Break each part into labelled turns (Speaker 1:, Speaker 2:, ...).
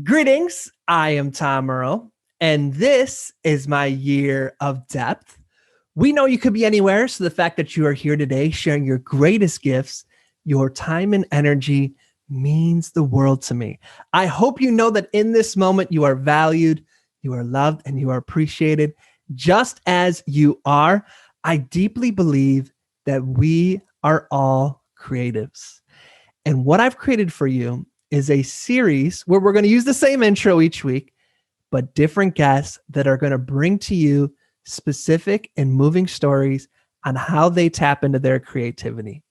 Speaker 1: Greetings, I am Tom Earl, and this is my year of depth. We know you could be anywhere, so the fact that you are here today sharing your greatest gifts, your time and energy means the world to me. I hope you know that in this moment you are valued, you are loved, and you are appreciated just as you are. I deeply believe that we are all creatives. And what I've created for you is a series where we're going to use the same intro each week, but different guests that are going to bring to you specific and moving stories on how they tap into their creativity.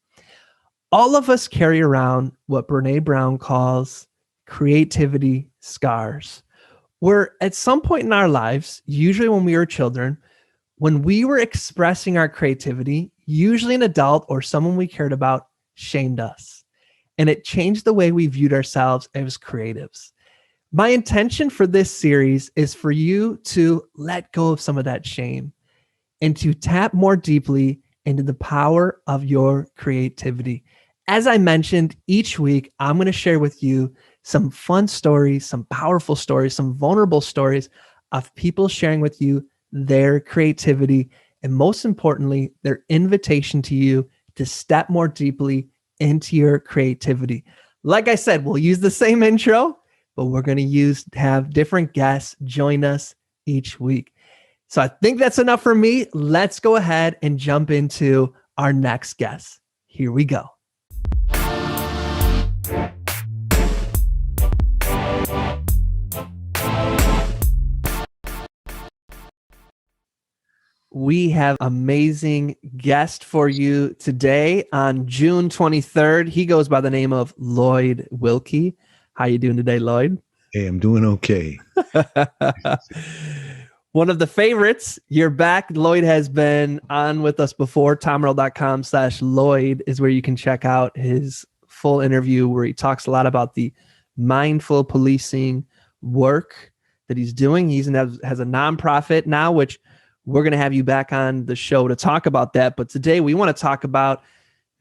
Speaker 1: All of us carry around what Brene Brown calls creativity scars, where at some point in our lives, usually when we were children, when we were expressing our creativity, usually an adult or someone we cared about shamed us. And it changed the way we viewed ourselves as creatives. My intention for this series is for you to let go of some of that shame and to tap more deeply into the power of your creativity. As I mentioned, each week, I'm going to share with you some fun stories, some powerful stories, some vulnerable stories of people sharing with you their creativity, and most importantly, their invitation to you to step more deeply into your creativity. Like I said, we'll use the same intro, but we're going to have different guests join us each week. So I think that's enough for me. Let's go ahead and jump into our next guest. Here we go. We have amazing guest for you today on June 23rd. He goes by the name of Lloyd Wilkey. How you doing today, Lloyd?
Speaker 2: Hey, I'm doing okay.
Speaker 1: One of the favorites. You're back. Lloyd has been on with us before. TomReal.com/Lloyd is where you can check out his full interview where he talks a lot about the mindful policing work that he's doing. He has a nonprofit now, which we're going to have you back on the show to talk about that. But today we want to talk about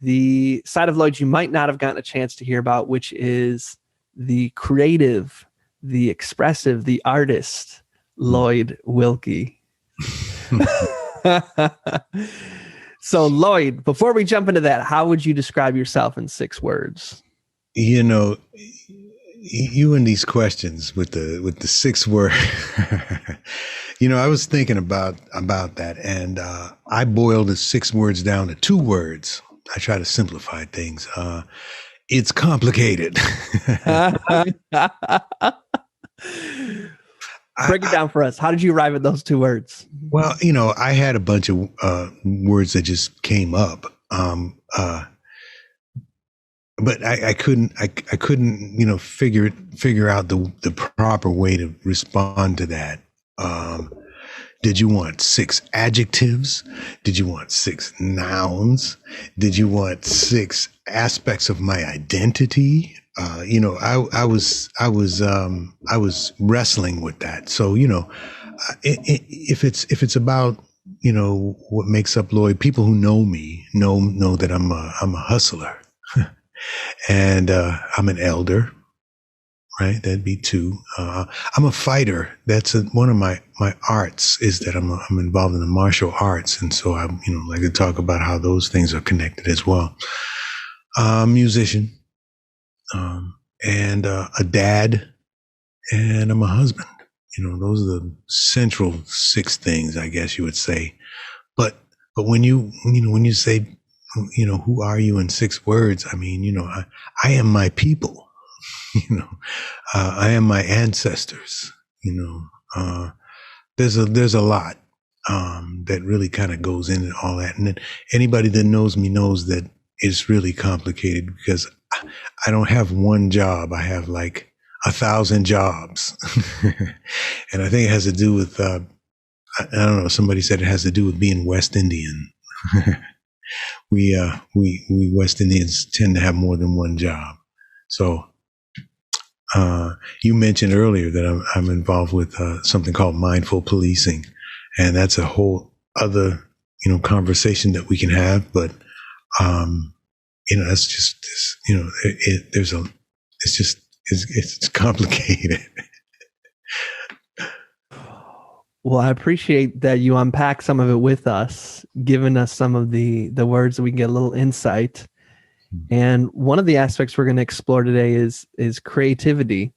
Speaker 1: the side of Lloyd you might not have gotten a chance to hear about, which is the creative, the expressive, the artist, Lloyd Wilkey. So Lloyd, before we jump into that, how would you describe yourself in 6 words?
Speaker 2: You know, you and these questions with the 6 word, I was thinking about that, and I boiled the 6 words down to 2 words. I try to simplify things. It's complicated.
Speaker 1: Break it down for us. How did you arrive at those 2 words?
Speaker 2: Well, I had a bunch of words that just came up. But I couldn't, figure out the proper way to respond to that. Did you want 6 adjectives? Did you want 6 nouns? Did you want 6 aspects of my identity? I was wrestling with that. So, if it's about, what makes up Lloyd, people who know me know that I'm a hustler. And I'm an elder, right? That'd be 2. I'm a fighter. That's one of my arts is that I'm involved in the martial arts, and so I like to talk about how those things are connected as well. Musician, and a dad, and I'm a husband. Those are the central 6 things, I guess you would say. But when you say, who are you in 6 words? I mean, I am my people, I am my ancestors, there's a lot, that really kind of goes into all that. And then anybody that knows me knows that it's really complicated because I don't have one job. I have like 1,000 jobs. And I think it has to do with, I don't know, somebody said it has to do with being West Indian. We West Indians tend to have more than one job. So, you mentioned earlier that I'm involved with something called mindful policing, and that's a whole other conversation that we can have. But that's just this. It's just it's complicated.
Speaker 1: Well, I appreciate that you unpack some of it with us, giving us some of the words that we can get a little insight. And one of the aspects we're going to explore today is creativity.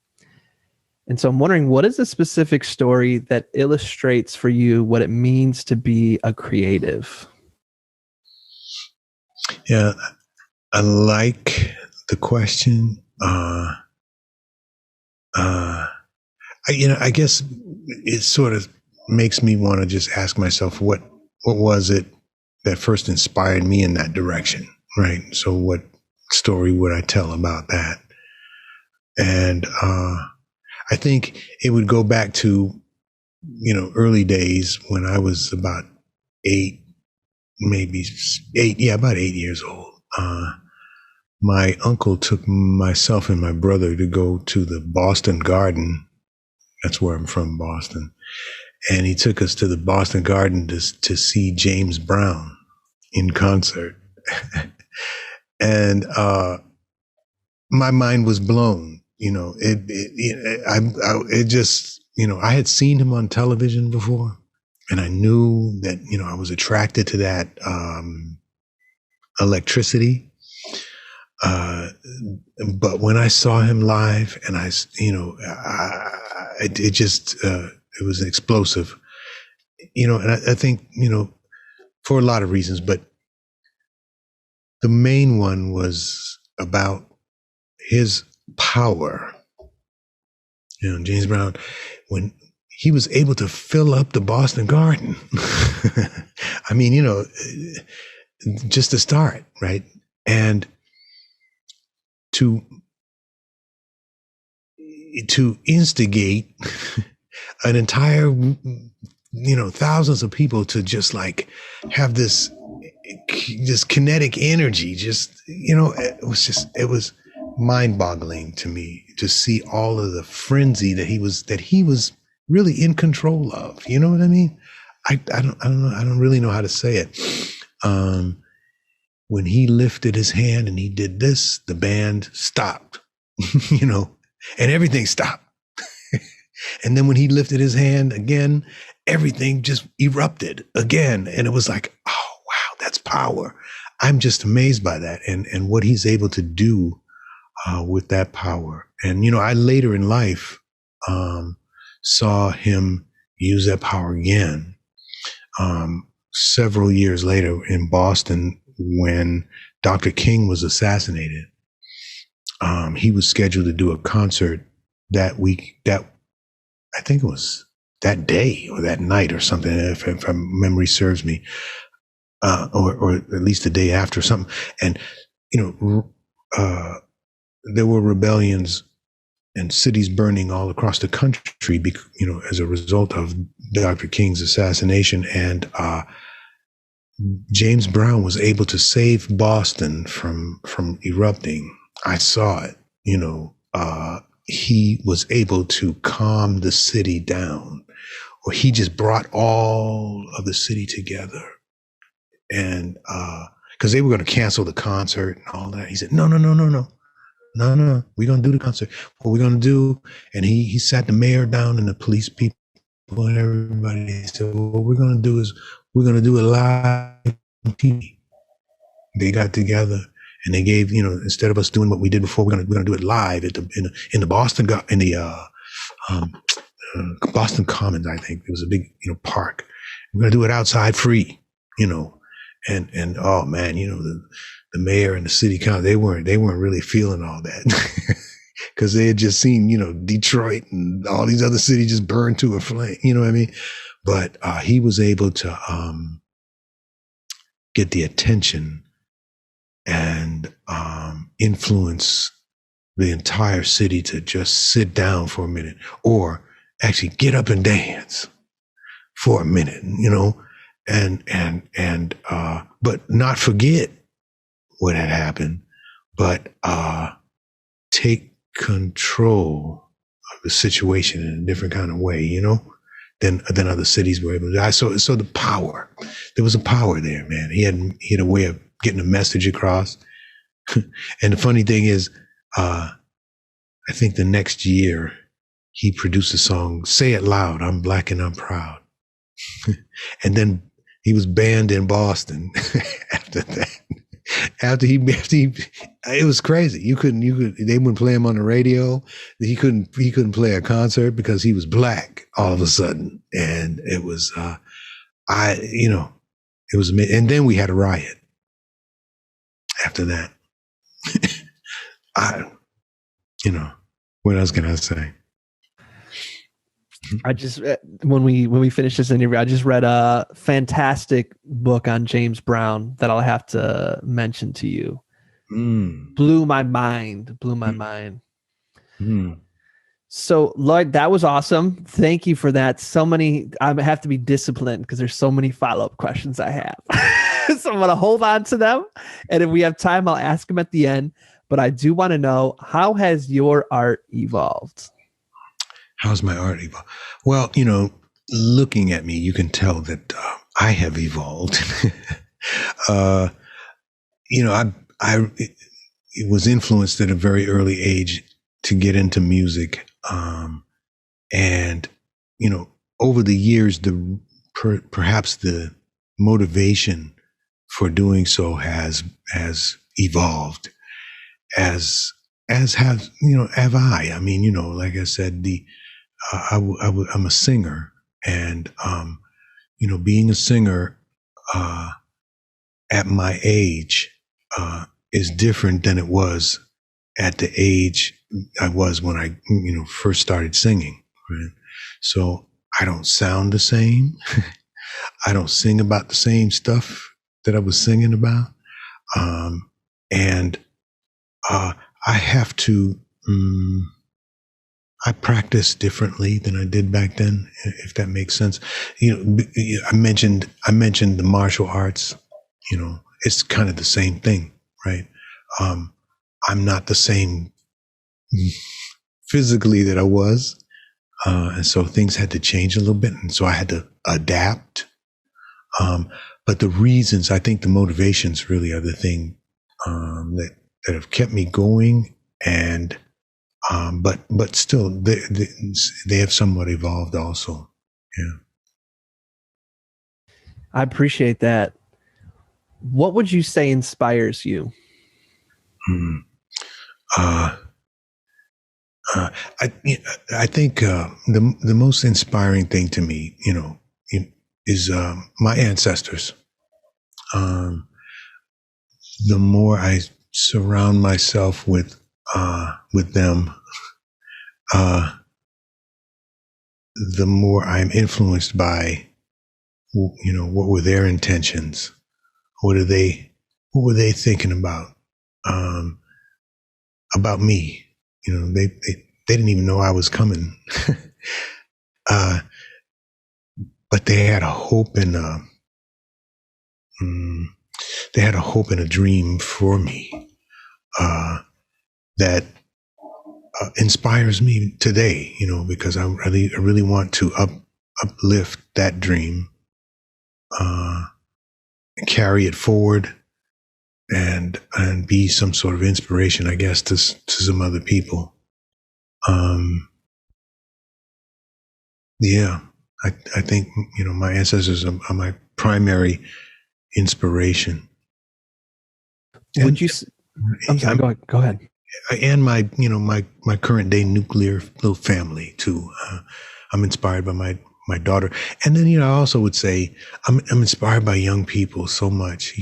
Speaker 1: And so I'm wondering, what is a specific story that illustrates for you what it means to be a creative?
Speaker 2: Yeah, I like the question. I guess it sort of makes me want to just ask myself, what was it that first inspired me in that direction, right? So what story would I tell about that? And I think it would go back to, early days when I was about about 8 years old. My uncle took myself and my brother to go to the Boston Garden. That's where I'm from, Boston. And he took us to the Boston Garden to see James Brown in concert. And my mind was blown. I had seen him on television before, and I knew that, I was attracted to that electricity. But when I saw him live, and it was explosive, and I think, for a lot of reasons, but the main one was about his power. James Brown, when he was able to fill up the Boston Garden, I mean, just to start, right? And to instigate an entire, thousands of people to just like have this kinetic energy, it was mind-boggling to me to see all of the frenzy that he was really in control of. You know what I mean? I don't know. I don't really know how to say it. When he lifted his hand and he did this, the band stopped, and everything stopped. And then when he lifted his hand again, everything just erupted again. And it was like, oh, wow, that's power. I'm just amazed by that and what he's able to do with that power. And, I later in life saw him use that power again several years later in Boston when Dr. King was assassinated. He was scheduled to do a concert that week, that I think it was that day or that night or something, if memory serves me, or at least the day after something. And, there were rebellions and cities burning all across the country, as a result of Dr. King's assassination. And James Brown was able to save Boston from erupting. I saw it. He was able to calm the city down, or he just brought all of the city together. And because they were going to cancel the concert and all that, he said, no, we're going to do the concert. What we're going to do, and he sat the mayor down and the police people and everybody. He said, what we're going to do is we're going to do it live on TV. They got together and they gave, instead of us doing what we did before, we're going to do it live in the Boston Boston Commons. I think it was a big park. We're going to do it outside free, and oh man, the mayor and the city council, they weren't really feeling all that because they had just seen, Detroit and all these other cities just burn to a flame. You know what I mean? But he was able to get the attention and influence the entire city to just sit down for a minute, or actually get up and dance for a minute, but not forget what had happened, but take control of the situation in a different kind of way, than other cities were able to. So the power, there was a power there, man. He had a way of getting a message across. And the funny thing is, I think the next year he produced a song, Say It Loud, I'm Black and I'm Proud. And then he was banned in Boston after that. After he, it was crazy. They wouldn't play him on the radio. He couldn't play a concert because he was black all of a sudden. And it was, it was, and then we had a riot after that. What else can I say?
Speaker 1: I just, when we finish this interview, I just read a fantastic book on James Brown that I'll have to mention to you. Blew my mind. So Lloyd, that was awesome. Thank you for that. So many, I have to be disciplined because there's so many follow-up questions I have. So I'm going to hold on to them. And if we have time, I'll ask them at the end. But I do want to know, how has your art evolved?
Speaker 2: How's my art evolved? Well, looking at me, you can tell that I have evolved. I was influenced at a very early age to get into music. And over the years, perhaps the motivation for doing so has evolved, as have I. I mean, like I said, I'm a singer, and being a singer at my age is different than it was at the age I was when I first started singing. Right? So I don't sound the same. I don't sing about the same stuff that I was singing about, and I have to. I practice differently than I did back then, if that makes sense. I mentioned the martial arts. It's kind of the same thing, right? I'm not the same physically that I was, and so things had to change a little bit, and so I had to adapt. But the reasons, I think, the motivations really are the thing that have kept me going, and but still, they have somewhat evolved also. Yeah.
Speaker 1: I appreciate that. What would you say inspires you?
Speaker 2: I think the most inspiring thing to me, is my ancestors. The more I surround myself with them, the more I'm influenced by, what were their intentions? What were they thinking about me? They didn't even know I was coming, but they had a hope and a dream for me that inspires me today. Because I really want to uplift that dream, carry it forward, and be some sort of inspiration, I guess, to some other people. Yeah, I think my ancestors are my primary inspiration.
Speaker 1: Would you? I'm sorry. Go ahead.
Speaker 2: And my my current day nuclear little family too. I'm inspired by my daughter, and then I also would say I'm inspired by young people so much.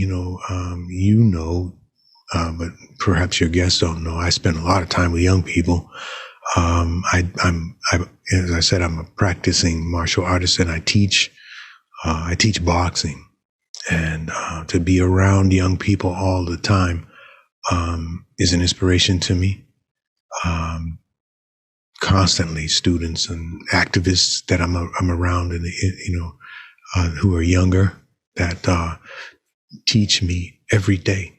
Speaker 2: But perhaps your guests don't know. I spend a lot of time with young people. As I said, I'm a practicing martial artist, and I teach boxing, and to be around young people all the time is an inspiration to me. Constantly, students and activists that I'm around, and who are younger, that teach me every day.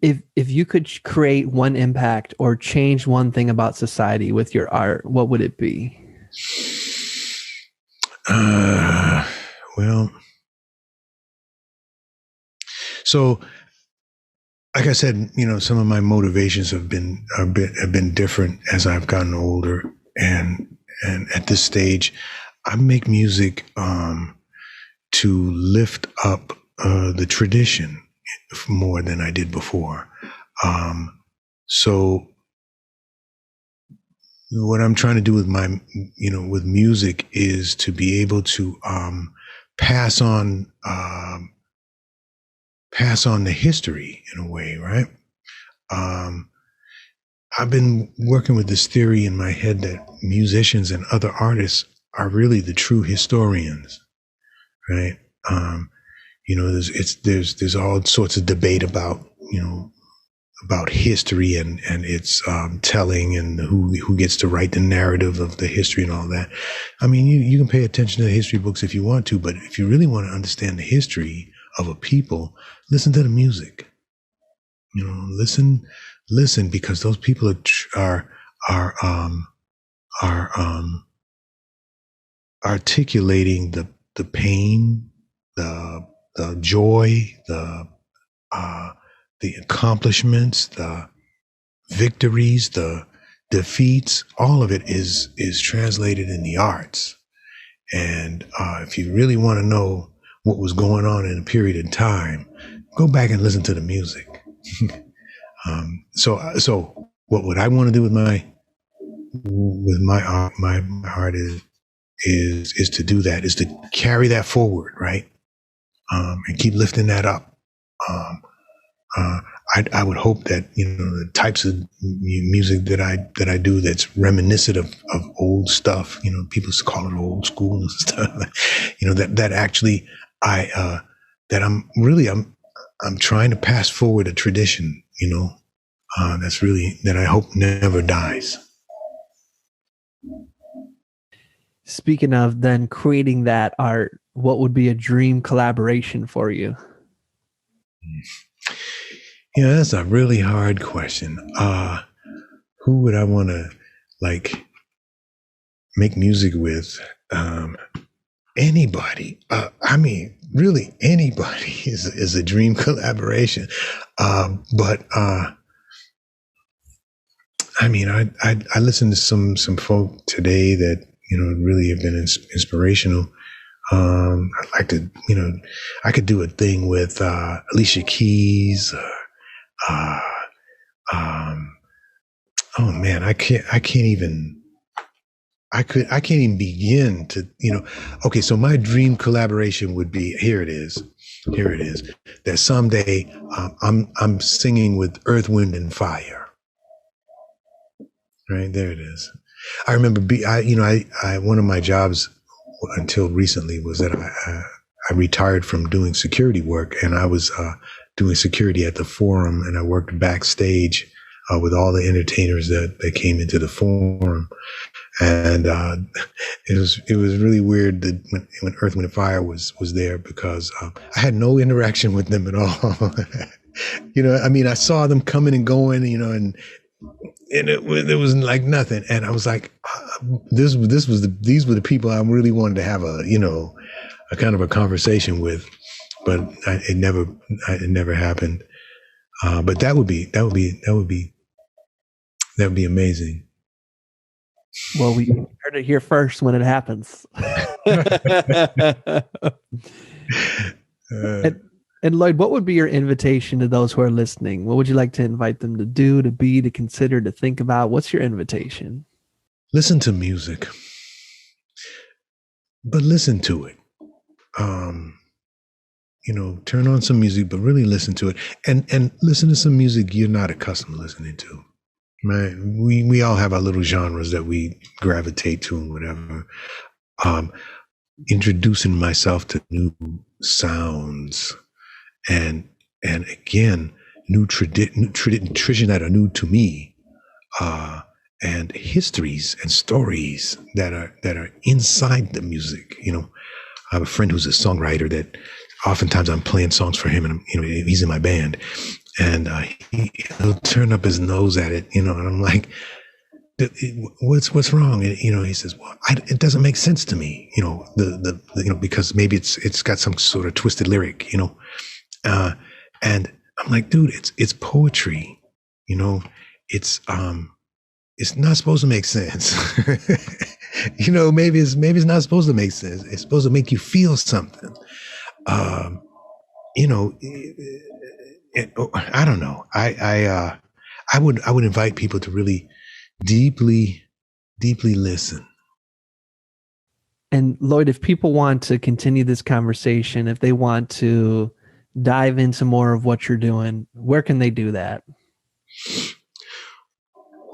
Speaker 1: If you could create one impact or change one thing about society with your art, what would it be?
Speaker 2: Well, so like I said, some of my motivations have been different as I've gotten older, and at this stage, I make music to lift up the tradition more than I did before. So what I'm trying to do with with music is to be able to pass on the history in a way, right? I've been working with this theory in my head that musicians and other artists are really the true historians, right? There's all sorts of debate about history and its telling, and who gets to write the narrative of the history and all that. I mean, you can pay attention to the history books if you want to, but if you really want to understand the history of a people, listen to the music. Listen, because those people are articulating the pain, the joy, the accomplishments, the victories, the defeats. All of it is translated in the arts. And if you really want to know what was going on in a period of time, go back and listen to the music. So what would I want to do with my art is to do that, is to carry that forward, right? And keep lifting that up. I would hope that the types of music that I do that's reminiscent of old stuff. People call it old school and stuff. That actually I'm trying to pass forward a tradition. That I hope never dies.
Speaker 1: Speaking of then creating that art, what would be a dream collaboration for you?
Speaker 2: That's a really hard question. Who would I want to make music with? Anybody. I mean, really anybody is a dream collaboration. But I mean, I listened to some folk today that really have been inspirational. I'd like to, I could do a thing with Alicia Keys. Oh man, I can't even begin to, okay, so my dream collaboration would be, here it is, that someday I'm singing with Earth, Wind and Fire. Right, there it is. I remember one of my jobs until recently was that I retired from doing security work, and I was doing security at the Forum, and I worked backstage with all the entertainers that came into the Forum. And it was really weird that when Earth, Wind and Fire was there, because I had no interaction with them at all. I mean, I saw them coming and going, and it was like nothing. And I was like, these were the people I really wanted to have a kind of a conversation with, but it never happened. But that would be amazing.
Speaker 1: Well, we heard it here first when it happens. And Lloyd, what would be your invitation to those who are listening? What would you like to invite them to do, to be, to consider, to think about? What's your invitation?
Speaker 2: Listen to music, but listen to it. Turn on some music, but really listen to it, and listen to some music you're not accustomed to listening to. Right? We all have our little genres that we gravitate to and whatever. Introducing myself to new sounds. And again, new tradition that are new to me, and histories and stories that are inside the music. I have a friend who's a songwriter that oftentimes I'm playing songs for him, and he's in my band, and he'll turn up his nose at it, and I'm like, what's wrong? And, he says, well, it doesn't make sense to me, because maybe it's got some sort of twisted lyric, and I'm like, dude, it's poetry. You know, it's not supposed to make sense. Maybe it's not supposed to make sense. It's supposed to make you feel something. Um, you know, I don't know. I would invite people to really deeply, deeply listen.
Speaker 1: And Lloyd, if people want to continue this conversation, if they want to dive into more of what you're doing, where can they do that?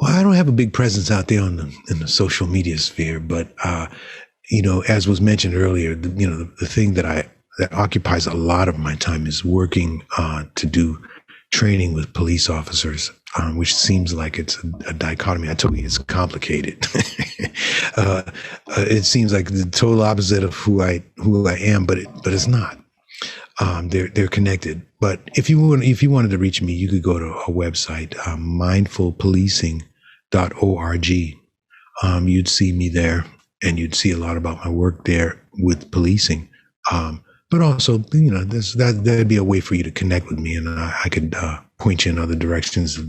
Speaker 2: Well, I don't have a big presence out there in the social media sphere, but as was mentioned earlier, the thing that occupies a lot of my time is working to do training with police officers, which seems like it's a dichotomy. I told you it's complicated. It seems like the total opposite of who I am, but it's not. They're connected. But if you wanted to reach me, you could go to a website, mindfulpolicing.org. You'd see me there, and you'd see a lot about my work there with policing. But also, that'd be a way for you to connect with me, and I could point you in other directions.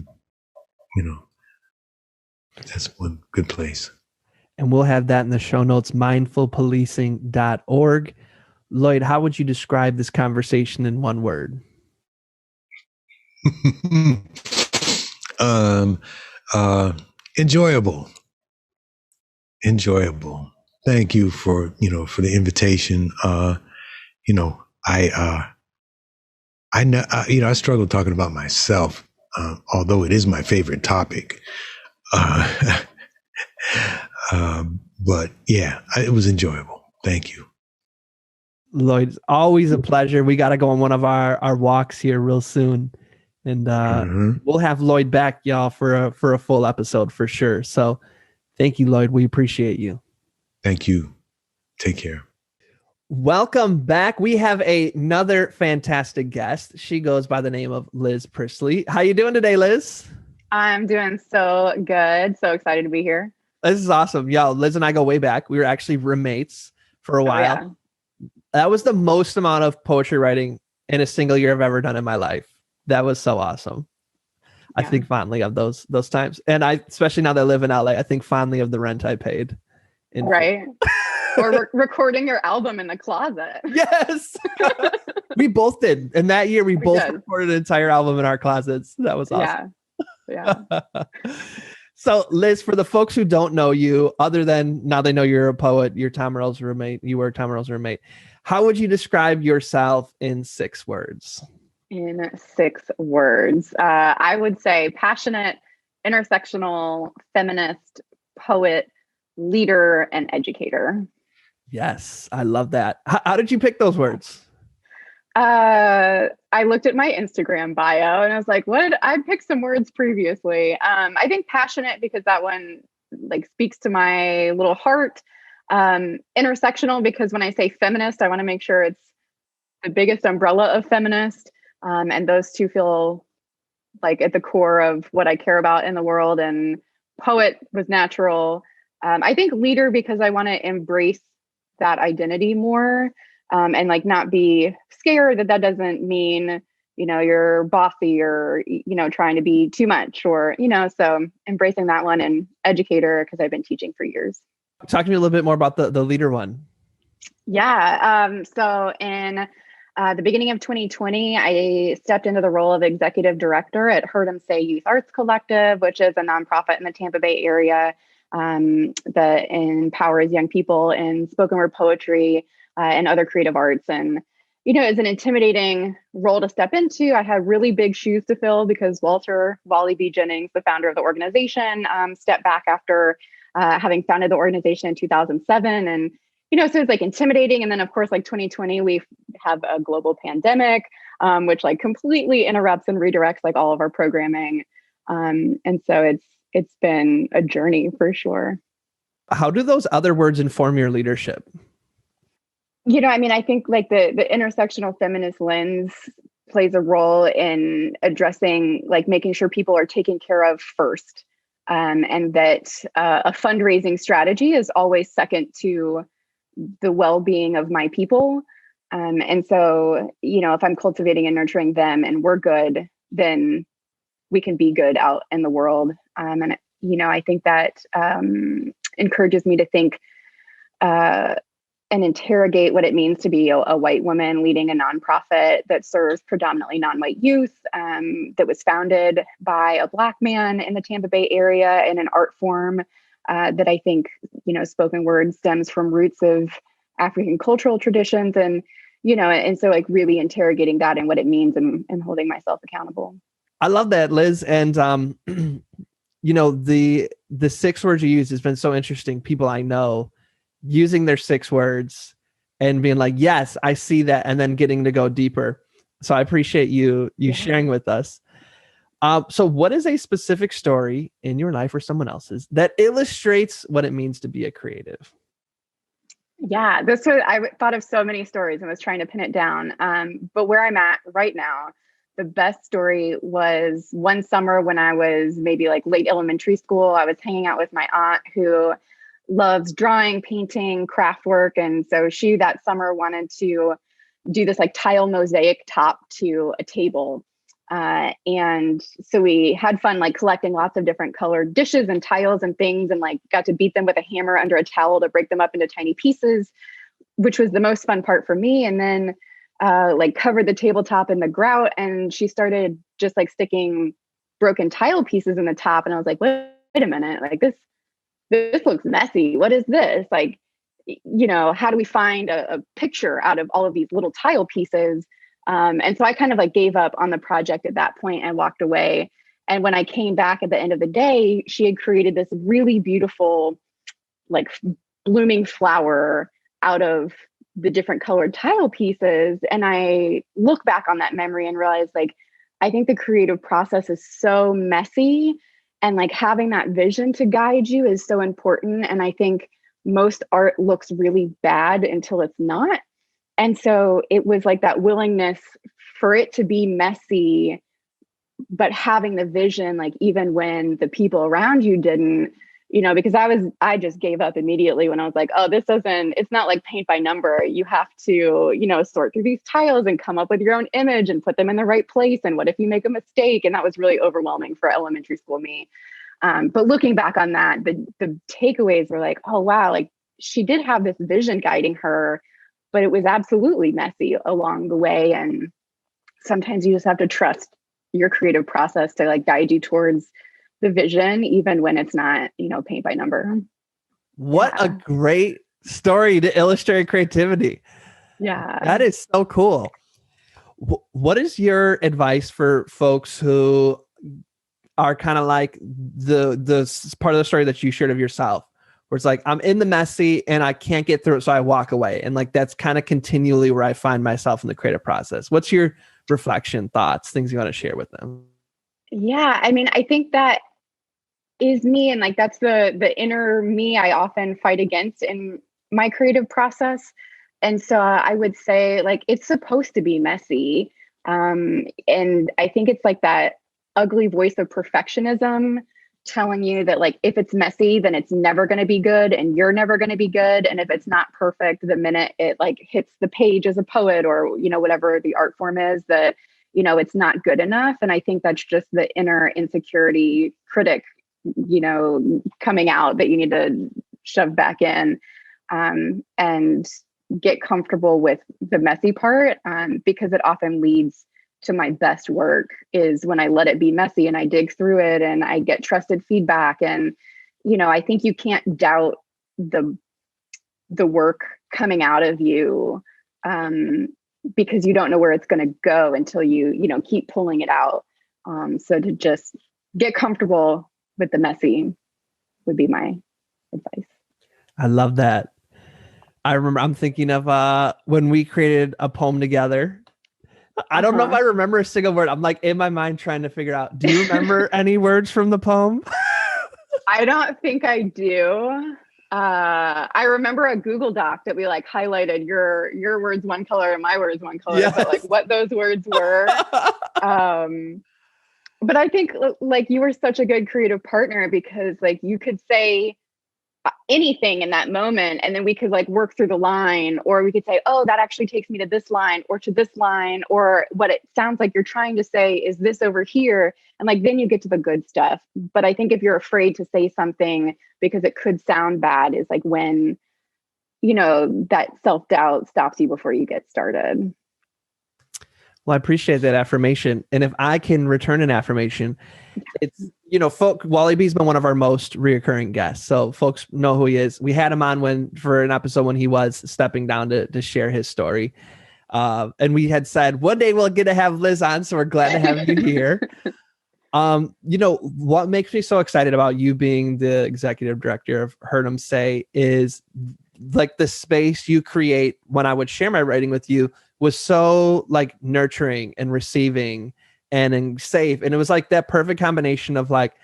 Speaker 2: That's one good place.
Speaker 1: And we'll have that in the show notes, mindfulpolicing.org. Lloyd, how would you describe this conversation in one word?
Speaker 2: Enjoyable. Thank you for the invitation. I know, I struggle talking about myself, although it is my favorite topic. But yeah, it was enjoyable. Thank you.
Speaker 1: Lloyd, it's always a pleasure. We got to go on one of our walks here real soon. And we'll have Lloyd back, y'all, for a full episode for sure. So thank you, Lloyd. We appreciate you.
Speaker 2: Thank you. Take care.
Speaker 1: Welcome back. We have another fantastic guest. She goes by the name of Liz Prisley. How you doing today, Liz?
Speaker 3: I'm doing so good. So excited to be here.
Speaker 1: This is awesome. Yo, Liz and I go way back. We were actually roommates for a while.
Speaker 3: Yeah.
Speaker 1: That was the most amount of poetry writing in a single year I've ever done in my life. That was so awesome. I think fondly of those times. And especially now that I live in LA, I think fondly of the rent I paid.
Speaker 3: Right. Or recording your album in the closet.
Speaker 1: Yes. We both did. And that year we both recorded an entire album in our closets. That was awesome.
Speaker 3: Yeah.
Speaker 1: So Liz, for the folks who don't know you, other than now they know you're a poet, you're Tom Earl's roommate, you were Tom Earl's roommate. How would you describe yourself in 6 words?
Speaker 3: In 6 words, I would say passionate, intersectional, feminist, poet, leader, and educator.
Speaker 1: Yes, I love that. How did you pick those words?
Speaker 3: I looked at my Instagram bio and I was like, I picked some words previously. I think passionate because that one speaks to my little heart. Intersectional because when I say feminist, I want to make sure it's the biggest umbrella of feminist. And those two feel like at the core of what I care about in the world. And poet was natural. I think leader because I want to embrace that identity more. And not be scared that doesn't mean, you're bossy or, trying to be too much or, so embracing that one. And educator, because I've been teaching for years.
Speaker 1: Talk to me a little bit more about the leader one.
Speaker 3: Yeah. So in the beginning of 2020, I stepped into the role of executive director at Heard 'em Say Youth Arts Collective, which is a nonprofit in the Tampa Bay area that empowers young people in spoken word poetry and other creative arts. And, it's an intimidating role to step into. I had really big shoes to fill because Wally B. Jennings, the founder of the organization, stepped back after having founded the organization in 2007. And, so it's intimidating. And then of course, 2020, we have a global pandemic, which completely interrupts and redirects all of our programming. And so it's been a journey for sure.
Speaker 1: How do those other words inform your leadership?
Speaker 3: I think the intersectional feminist lens plays a role in addressing, making sure people are taken care of first. And that a fundraising strategy is always second to the well-being of my people. And so, if I'm cultivating and nurturing them and we're good, then we can be good out in the world. And, I think that encourages me to think and interrogate what it means to be a white woman leading a nonprofit that serves predominantly non-white youth, that was founded by a Black man in the Tampa Bay area in an art form that I think, spoken word stems from roots of African cultural traditions. And, and so like really interrogating that and what it means and holding myself accountable.
Speaker 1: I love that, Liz. And, the 6 words you use has been so interesting. People I know using their 6 words and being like, yes, I see that. And then getting to go deeper. So I appreciate you sharing with us. So what is a specific story in your life or someone else's that illustrates what it means to be a creative?
Speaker 3: Yeah, I thought of so many stories and was trying to pin it down. But where I'm at right now, the best story was one summer when I was maybe like late elementary school. I was hanging out with my aunt who loves drawing, painting, craft work. And so she that summer wanted to do this like tile mosaic top to a table. And so we had fun like collecting lots of different colored dishes and tiles and things, and like got to beat them with a hammer under a towel to break them up into tiny pieces, which was the most fun part for me. And then like covered the tabletop in the grout, and she started just like sticking broken tile pieces in the top. And I was like, wait a minute, like this looks messy. What is this? Like, how do we find a picture out of all of these little tile pieces? And so I kind of like gave up on the project at that point and walked away. And when I came back at the end of the day, she had created this really beautiful, like blooming flower out of the different colored tile pieces. And I look back on that memory and realize like, I think the creative process is so messy, and like having that vision to guide you is so important. And I think most art looks really bad until it's not. And so it was like that willingness for it to be messy, but having the vision, like even when the people around you didn't, because I just gave up immediately when I was like, oh, it's not like paint by number. You have to, sort through these tiles and come up with your own image and put them in the right place. And what if you make a mistake? And that was really overwhelming for elementary school me. But looking back on that, the takeaways were like, oh, wow, like she did have this vision guiding her, but it was absolutely messy along the way. And sometimes you just have to trust your creative process to like guide you towards the vision, even when it's not, paint by number.
Speaker 1: What a great story to illustrate creativity.
Speaker 3: Yeah.
Speaker 1: That is so cool. What is your advice for folks who are kind of like the part of the story that you shared of yourself, where it's like, I'm in the messy and I can't get through it, so I walk away. And like, that's kind of continually where I find myself in the creative process. What's your reflection, thoughts, things you want to share with them?
Speaker 3: Yeah. I mean, I think that is me. And like, that's the inner me I often fight against in my creative process. And so I would say like, it's supposed to be messy. And I think it's like that ugly voice of perfectionism telling you that like, if it's messy, then it's never going to be good and you're never going to be good. And if it's not perfect, the minute it like hits the page as a poet or, whatever the art form is, that, it's not good enough. And I think that's just the inner insecurity critic, coming out that you need to shove back in, and get comfortable with the messy part, because it often leads to my best work is when I let it be messy and I dig through it and I get trusted feedback. And, I think you can't doubt the work coming out of you, because you don't know where it's going to go until you, keep pulling it out. So to just get comfortable with the messy would be my advice.
Speaker 1: I love that. I remember I'm thinking of when we created a poem together. I don't know if I remember a single word. I'm like in my mind trying to figure out, do you remember any words from the poem?
Speaker 3: I don't think I do. I remember a Google Doc that we like highlighted your words one color and my words one color, yes. But like what those words were. But I think like you were such a good creative partner because like you could say anything in that moment. And then we could like work through the line, or we could say, oh, that actually takes me to this line or to this line, or what it sounds like you're trying to say is this over here. And like, then you get to the good stuff. But I think if you're afraid to say something because it could sound bad is like when, that self-doubt stops you before you get started.
Speaker 1: Well, I appreciate that affirmation. And if I can return an affirmation, it's, Wally B's been one of our most reoccurring guests. So folks know who he is. We had him on for an episode when he was stepping down to share his story. And we had said, one day we'll get to have Liz on. So we're glad to have you here. What makes me so excited about you being the executive director of Heard 'Em Say is like the space you create when I would share my writing with you was so like nurturing and receiving and safe. And it was like that perfect combination of like,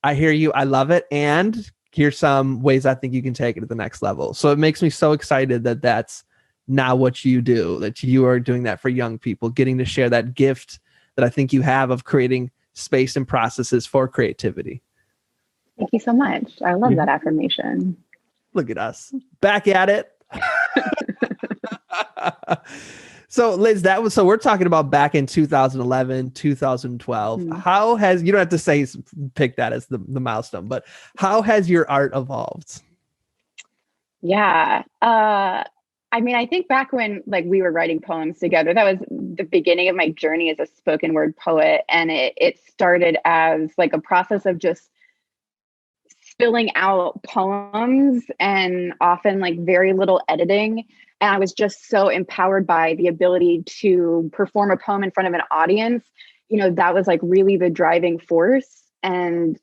Speaker 1: I hear you, I love it. And here's some ways I think you can take it to the next level. So it makes me so excited that that's now what you do, that you are doing that for young people, getting to share that gift that I think you have of creating space and processes for creativity.
Speaker 3: Thank you so much. I love that affirmation.
Speaker 1: Look at us back at it. So Liz, so we're talking about back in 2011, 2012. How has, you don't have to say, pick that as the milestone, but how has your art evolved?
Speaker 3: Yeah. I think back when like we were writing poems together, that was the beginning of my journey as a spoken word poet. And it started as like a process of just spilling out poems and often like very little editing. And I was just so empowered by the ability to perform a poem in front of an audience. That was like really the driving force. And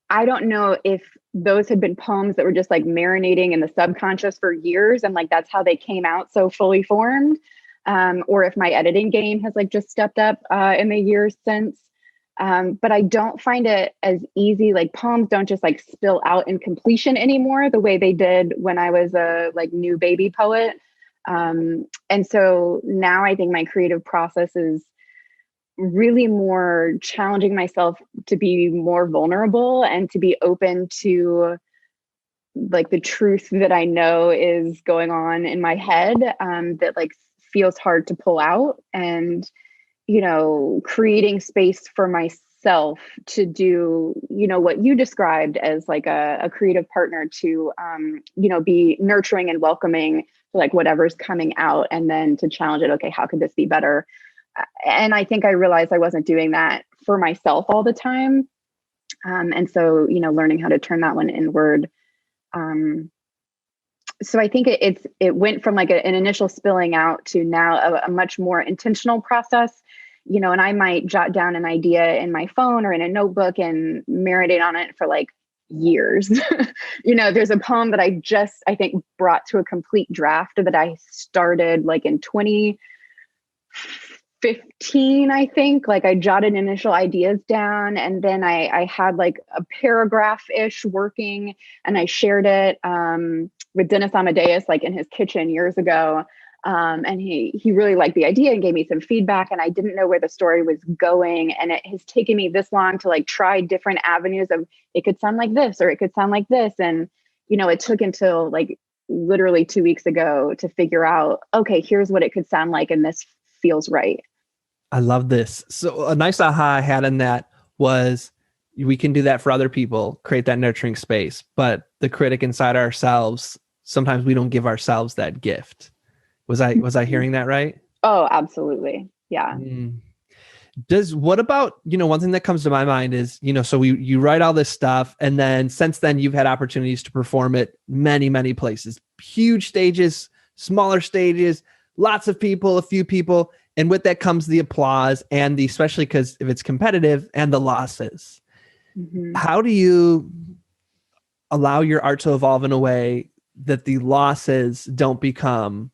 Speaker 3: I don't know if those had been poems that were just like marinating in the subconscious for years. And like, that's how they came out so fully formed. Or if my editing game has like just stepped up in the years since. But I don't find it as easy. Like poems don't just like spill out in completion anymore the way they did when I was a like new baby poet. And so now I think my creative process is really more challenging myself to be more vulnerable and to be open to like the truth that I know is going on in my head, that like feels hard to pull out, and creating space for myself to do, what you described as like a creative partner to, be nurturing and welcoming to like whatever's coming out, and then to challenge it. Okay, how could this be better? And I think I realized I wasn't doing that for myself all the time. And so, learning how to turn that one inward. So I think it went from like an initial spilling out to now a much more intentional process, and I might jot down an idea in my phone or in a notebook and marinate on it for like years. There's a poem that I think brought to a complete draft that I started like in 2015, I think. Like I jotted initial ideas down, and then I had like a paragraph-ish working, and I shared it with Dennis Amadeus, like in his kitchen years ago. And he really liked the idea and gave me some feedback, and I didn't know where the story was going. And it has taken me this long to like try different avenues of, it could sound like this, or it could sound like this. And, it took until like literally 2 weeks ago to figure out, okay, here's what it could sound like, and this feels right.
Speaker 1: I love this. So a nice aha I had in that was, we can do that for other people, create that nurturing space, but the critic inside ourselves, sometimes we don't give ourselves that gift. Was I hearing that right?
Speaker 3: Oh, absolutely. Yeah.
Speaker 1: What about, one thing that comes to my mind is, so you write all this stuff, and then since then you've had opportunities to perform it many, many places, huge stages, smaller stages, lots of people, a few people. And with that comes the applause and especially because if it's competitive, and the losses. Mm-hmm. How do you allow your art to evolve in a way that the losses don't become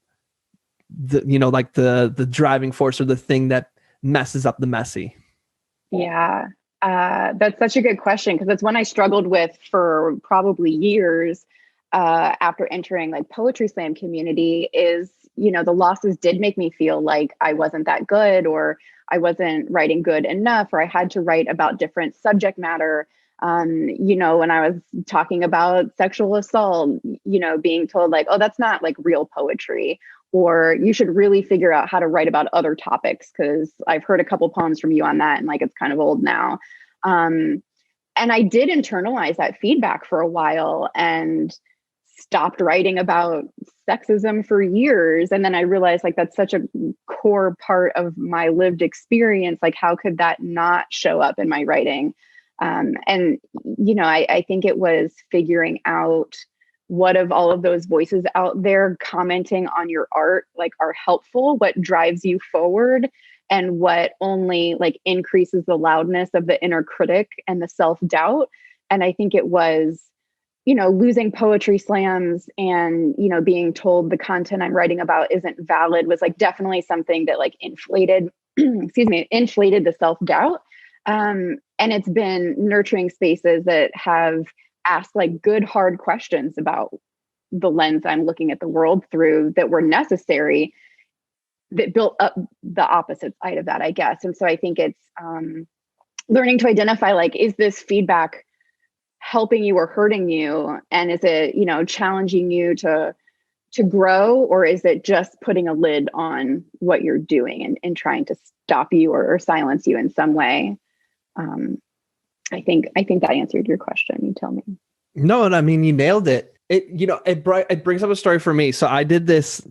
Speaker 1: the driving force or the thing that messes up the messy?
Speaker 3: Yeah, that's such a good question, because it's one I struggled with for probably years after entering like poetry slam community. Is, the losses did make me feel like I wasn't that good, or I wasn't writing good enough, or I had to write about different subject matter. When I was talking about sexual assault, being told like, oh, that's not like real poetry, or you should really figure out how to write about other topics because I've heard a couple poems from you on that and like it's kind of old now. And I did internalize that feedback for a while and stopped writing about sexism for years. And then I realized like that's such a core part of my lived experience. Like, how could that not show up in my writing? I think it was figuring out what of all of those voices out there commenting on your art like are helpful, what drives you forward, and what only like increases the loudness of the inner critic and the self-doubt. And I think it was, losing poetry slams and, being told the content I'm writing about isn't valid was like definitely something that like inflated, inflated the self-doubt. And it's been nurturing spaces that have asked like good, hard questions about the lens I'm looking at the world through that were necessary, that built up the opposite side of that, I guess. And so I think it's learning to identify, like, is this feedback helping you or hurting you? And is it, challenging you to grow, or is it just putting a lid on what you're doing and trying to stop you or silence you in some way? I think that answered your question. You tell me.
Speaker 1: No, I mean, you nailed it. It brings up a story for me. So I did this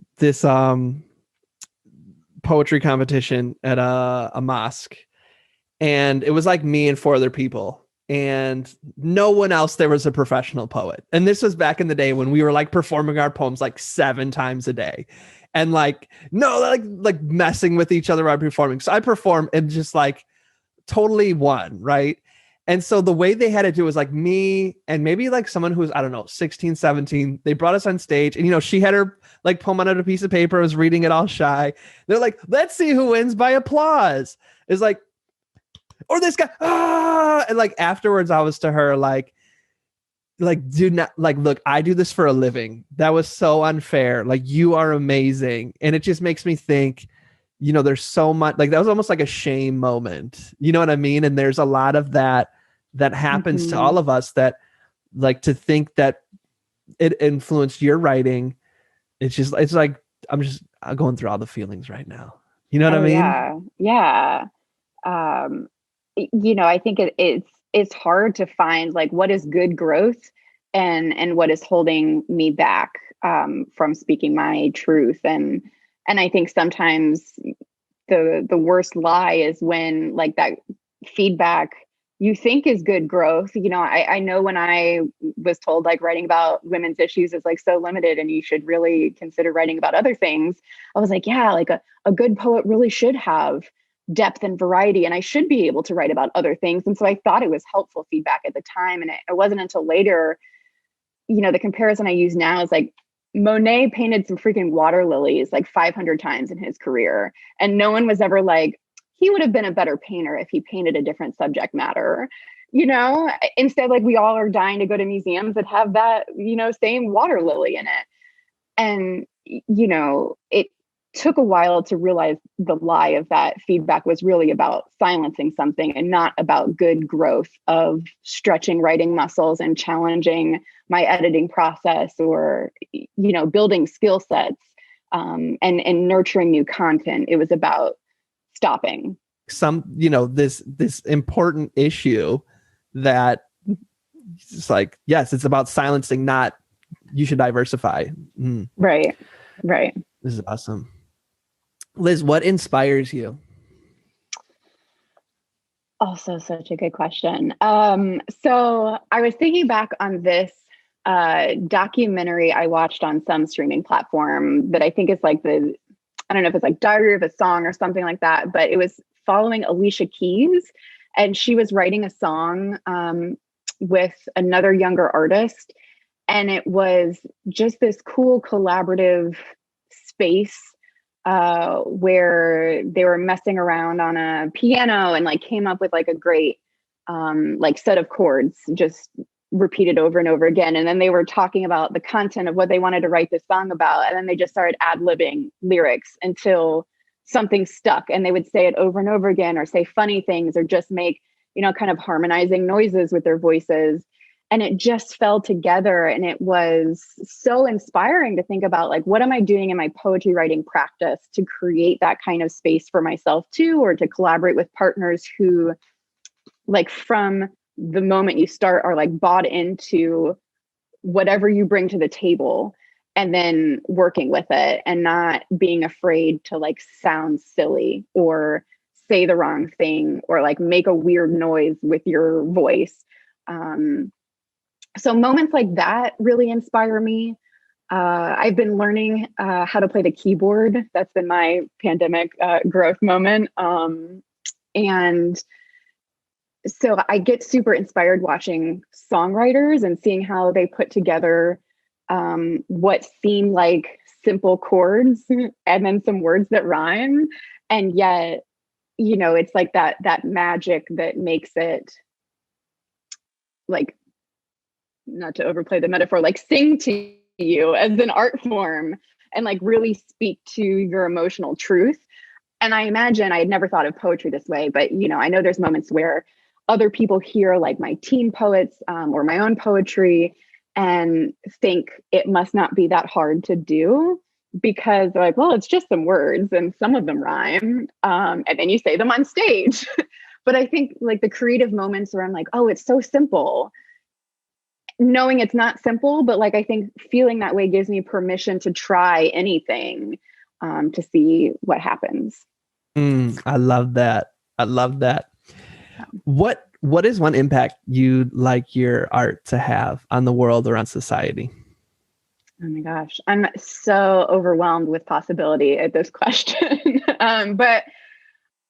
Speaker 1: poetry competition at a mosque, and it was like me and 4 other people, and no one else there was a professional poet. And this was back in the day when we were like performing our poems like 7 times a day, and like messing with each other while performing. So I performed and just like totally won, right? And so the way they had to do was like me and maybe like someone who was, I don't know, 16, 17. They brought us on stage, and, she had her like poem on a piece of paper, was reading it all shy. They're like, let's see who wins by applause. It's like, or this guy, and like afterwards I was to her like, do not, like, look, I do this for a living. That was so unfair. Like, you are amazing. And it just makes me think, there's so much, like, that was almost like a shame moment. You know what I mean? And there's a lot of that happens to all of us, that like, to think that it influenced your writing. It's like, I'm going through all the feelings right now. You know what I mean?
Speaker 3: Yeah. I think it's hard to find like what is good growth and what is holding me back from speaking my truth. And I think sometimes the worst lie is when like that feedback you think is good growth. I know when I was told like writing about women's issues is like so limited and you should really consider writing about other things, I was like, yeah, like a good poet really should have depth and variety, and I should be able to write about other things. And so I thought it was helpful feedback at the time. And it wasn't until later, the comparison I use now is like, Monet painted some freaking water lilies like 500 times in his career. And no one was ever like, he would have been a better painter if he painted a different subject matter. Instead, like, we all are dying to go to museums that have that, same water lily in it. And, it took a while to realize the lie of that feedback was really about silencing something and not about good growth of stretching writing muscles and challenging my editing process, or, building skill sets and nurturing new content. It was about stopping
Speaker 1: this important issue that it's like, yes, it's about silencing, not you should diversify.
Speaker 3: Right.
Speaker 1: This is awesome. Liz, what inspires you?
Speaker 3: Also such a good question. So I was thinking back on this documentary I watched on some streaming platform that I think is like I don't know if it's like Diary of a Song or something like that, but it was following Alicia Keys, and she was writing a song with another younger artist. And it was just this cool collaborative space where they were messing around on a piano and like came up with like a great like set of chords, just repeated over and over again. And then they were talking about the content of what they wanted to write this song about. And then they just started ad-libbing lyrics until something stuck, and they would say it over and over again, or say funny things, or just make, kind of harmonizing noises with their voices. And it just fell together. And it was so inspiring to think about, like, what am I doing in my poetry writing practice to create that kind of space for myself too, or to collaborate with partners who, like, from the moment you start are like bought into whatever you bring to the table, and then working with it and not being afraid to like sound silly or say the wrong thing or like make a weird noise with your voice. So moments like that really inspire me. I've been learning how to play the keyboard. That's been my pandemic growth moment. And so I get super inspired watching songwriters and seeing how they put together what seem like simple chords and then some words that rhyme. And yet, it's like that magic that makes it, like, not to overplay the metaphor, like sing to you as an art form and like really speak to your emotional truth. And I imagine, I had never thought of poetry this way, but I know there's moments where other people hear like my teen poets or my own poetry and think it must not be that hard to do, because they're like, well, it's just some words and some of them rhyme. And then you say them on stage. But I think like the creative moments where I'm like, oh, it's so simple, knowing it's not simple, but like I think feeling that way gives me permission to try anything to see what happens.
Speaker 1: I love that. I love that. What is one impact you'd like your art to have on the world or on society?
Speaker 3: Oh my gosh, I'm so overwhelmed with possibility at this question. But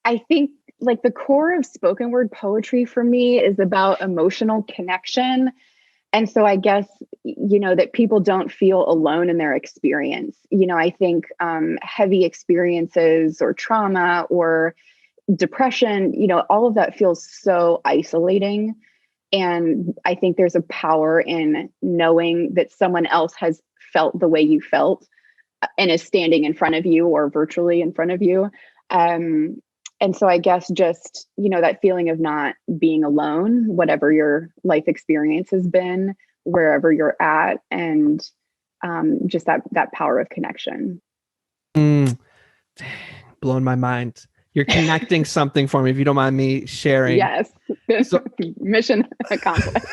Speaker 3: I think like the core of spoken word poetry for me is about emotional connection. And so I guess, that people don't feel alone in their experience. I think heavy experiences or trauma or depression, all of that feels so isolating. And I think there's a power in knowing that someone else has felt the way you felt and is standing in front of you or virtually in front of you. And so I guess just, that feeling of not being alone, whatever your life experience has been, wherever you're at, and just that power of connection.
Speaker 1: Blowing my mind. You're connecting something for me, if you don't mind me sharing.
Speaker 3: Yes. So, mission accomplished.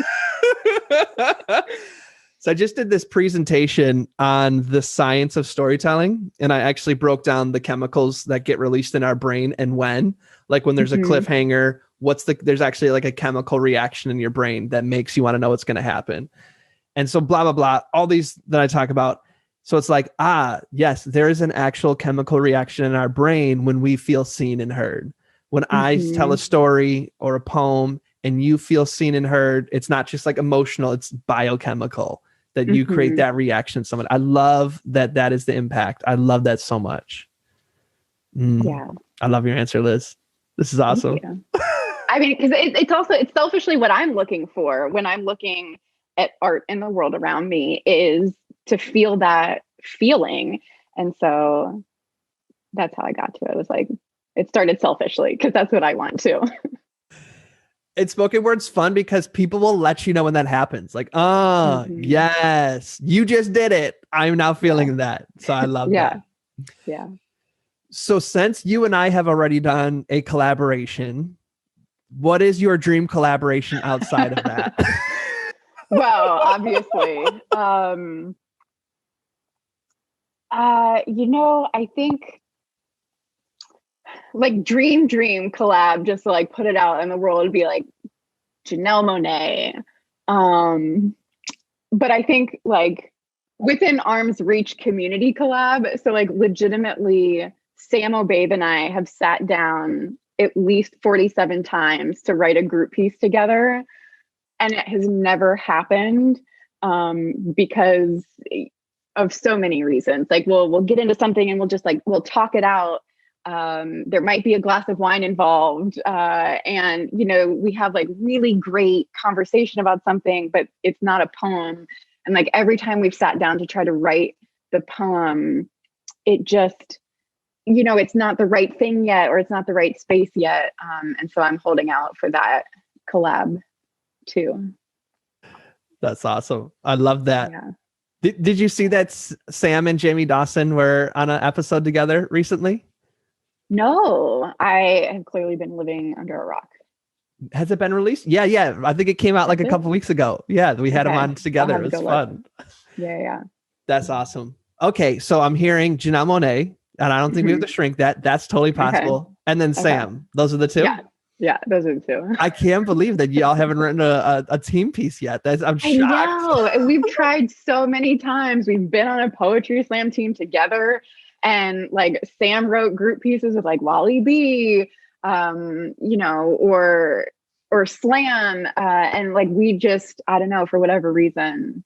Speaker 1: So I just did this presentation on the science of storytelling, and I actually broke down the chemicals that get released in our brain and when. Like when there's a cliffhanger, there's actually like a chemical reaction in your brain that makes you want to know what's going to happen. And so blah, blah, blah, all these that I talk about. So it's like, yes, there is an actual chemical reaction in our brain when we feel seen and heard. When I tell a story or a poem and you feel seen and heard, it's not just like emotional, it's biochemical that you create that reaction in someone. I love that is the impact. I love that so much.
Speaker 3: Yeah.
Speaker 1: I love your answer, Liz. This is awesome.
Speaker 3: I mean, because it's selfishly what I'm looking for when I'm looking at art in the world around me, is to feel that feeling. And so that's how I got to it. It was like, it started selfishly because that's what I want to.
Speaker 1: It's spoken word's fun because people will let you know when that happens. Like, yes, you just did it. I'm now feeling that. So I love that.
Speaker 3: Yeah.
Speaker 1: So since you and I have already done a collaboration, what is your dream collaboration outside of that?
Speaker 3: Well, obviously. I think like dream collab, just to like put it out in the world, would be like Janelle Monáe. But I think like within arm's reach community collab. So like legitimately Sam Obabe and I have sat down at least 47 times to write a group piece together. And it has never happened because of so many reasons. Like we'll get into something and we'll talk it out. There might be a glass of wine involved. And, we have like really great conversation about something, but it's not a poem. And like every time we've sat down to try to write the poem, it just, it's not the right thing yet, or it's not the right space yet. And so I'm holding out for that collab too.
Speaker 1: That's awesome. I love that.
Speaker 3: Yeah.
Speaker 1: Did you see that Sam and Jamie Dawson were on an episode together recently?
Speaker 3: No, I have clearly been living under a rock.
Speaker 1: Has it been released? Yeah. I think it came out like a couple weeks ago. Yeah, we had them on together. It was fun.
Speaker 3: Yeah.
Speaker 1: That's awesome. Okay, so I'm hearing Janelle Monáe, and I don't think we have to shrink that. That's totally possible. Okay. And then Sam. Those are the two?
Speaker 3: Yeah, those are the two.
Speaker 1: I can't believe that y'all haven't written a team piece yet. I'm shocked.
Speaker 3: I know. We've tried so many times. We've been on a poetry slam team together, and like Sam wrote group pieces with like Wally B, or slam, and like we just, I don't know, for whatever reason,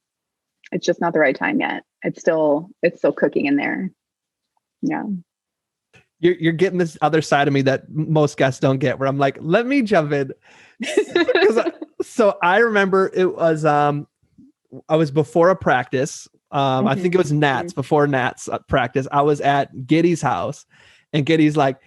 Speaker 3: it's just not the right time yet. It's still cooking in there. Yeah.
Speaker 1: You're getting this other side of me that most guests don't get, where I'm like, let me jump in. So I remember it was, I was before a practice. I think it was Nats, before Nats practice. I was at Giddy's house, and Giddy's like,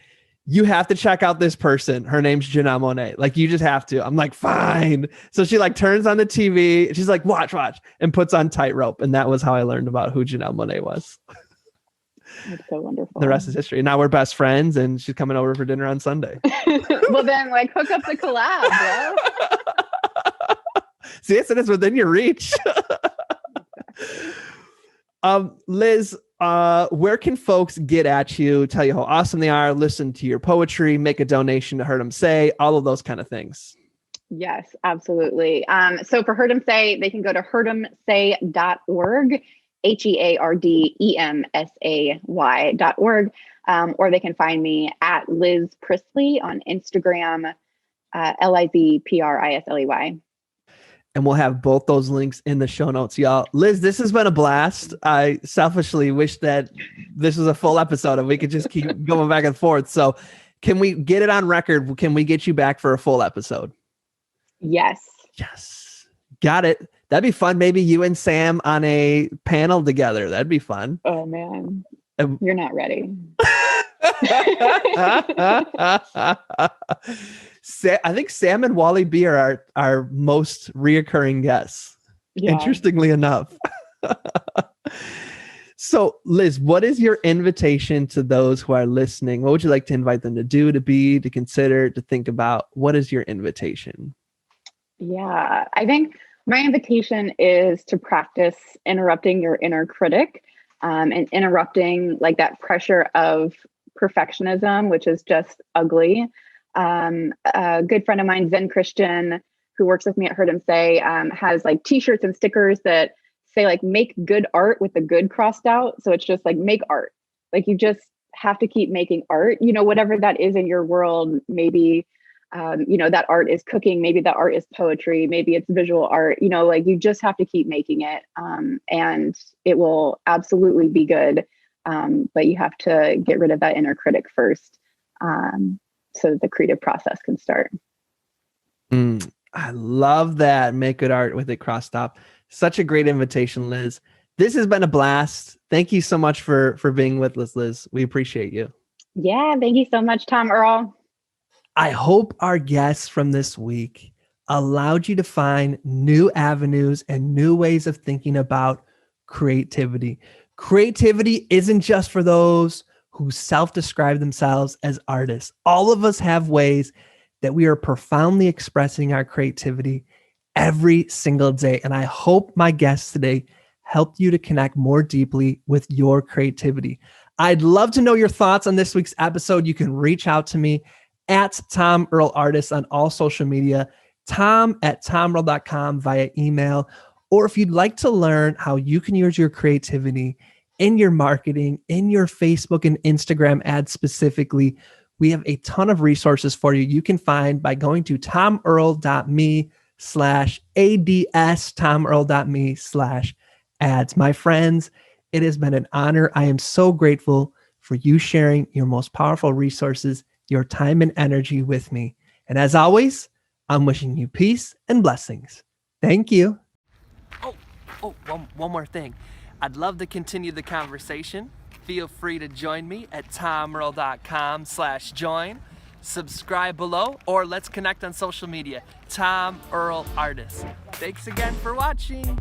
Speaker 1: you have to check out this person. Her name's Janelle Monáe. Like, you just have to. I'm like, fine. So she like turns on the TV. She's like, watch, and puts on Tightrope. And that was how I learned about who Janelle Monáe was.
Speaker 3: That's so wonderful.
Speaker 1: The rest is history. Now we're best friends, and she's coming over for dinner on Sunday.
Speaker 3: Well, then like hook up the collab, bro.
Speaker 1: See, it's within your reach. Liz, where can folks get at you, tell you how awesome they are, listen to your poetry, make a donation to Heard 'Em Say, all of those kind of things?
Speaker 3: Yes, absolutely. So for Heard 'Em Say, they can go to heardemsay.org, HEARDEMSAY.org, or they can find me at Liz Prisley on Instagram, LIZPRISLEY.
Speaker 1: And we'll have both those links in the show notes, y'all. Liz, this has been a blast. I selfishly wish that this was a full episode and we could just keep going back and forth. So can we get it on record? Can we get you back for a full episode?
Speaker 3: Yes.
Speaker 1: Got it. That'd be fun. Maybe you and Sam on a panel together. That'd be fun.
Speaker 3: Oh, man. You're not ready.
Speaker 1: I think Sam and Wally B are our most reoccurring guests. Yeah. Interestingly enough. So, Liz, what is your invitation to those who are listening? What would you like to invite them to do, to be, to consider, to think about? What is your invitation?
Speaker 3: Yeah, I think my invitation is to practice interrupting your inner critic, and interrupting like that pressure of perfectionism, which is just ugly. A good friend of mine, Zen Christian, who works with me at Heard 'Em Say, has like t-shirts and stickers that say like make good art with the good crossed out. So it's just like make art. Like you just have to keep making art, whatever that is in your world. Maybe, that art is cooking. Maybe that art is poetry. Maybe it's visual art, like you just have to keep making it. And it will absolutely be good. But you have to get rid of that inner critic first. So that the creative process can start.
Speaker 1: I love that. Make good art with it crossed up. Such a great invitation, Liz. This has been a blast. Thank you so much for being with us, Liz. We appreciate you.
Speaker 3: Yeah, thank you so much, Tom Earl.
Speaker 1: I hope our guests from this week allowed you to find new avenues and new ways of thinking about creativity. Creativity isn't just for those who self-describe themselves as artists. All of us have ways that we are profoundly expressing our creativity every single day. And I hope my guests today helped you to connect more deeply with your creativity. I'd love to know your thoughts on this week's episode. You can reach out to me at Tom Earl Artist on all social media, tom@tomearl.com via email, or if you'd like to learn how you can use your creativity in your marketing, in your Facebook and Instagram ads specifically, we have a ton of resources for you. You can find by going to tomearl.me/ads, tomearl.me/ads. My friends, it has been an honor. I am so grateful for you sharing your most powerful resources, your time and energy with me. And as always, I'm wishing you peace and blessings. Thank you. One more thing. I'd love to continue the conversation. Feel free to join me at tomearl.com/join. Subscribe below or let's connect on social media. Tom Earl Artist. Thanks again for watching.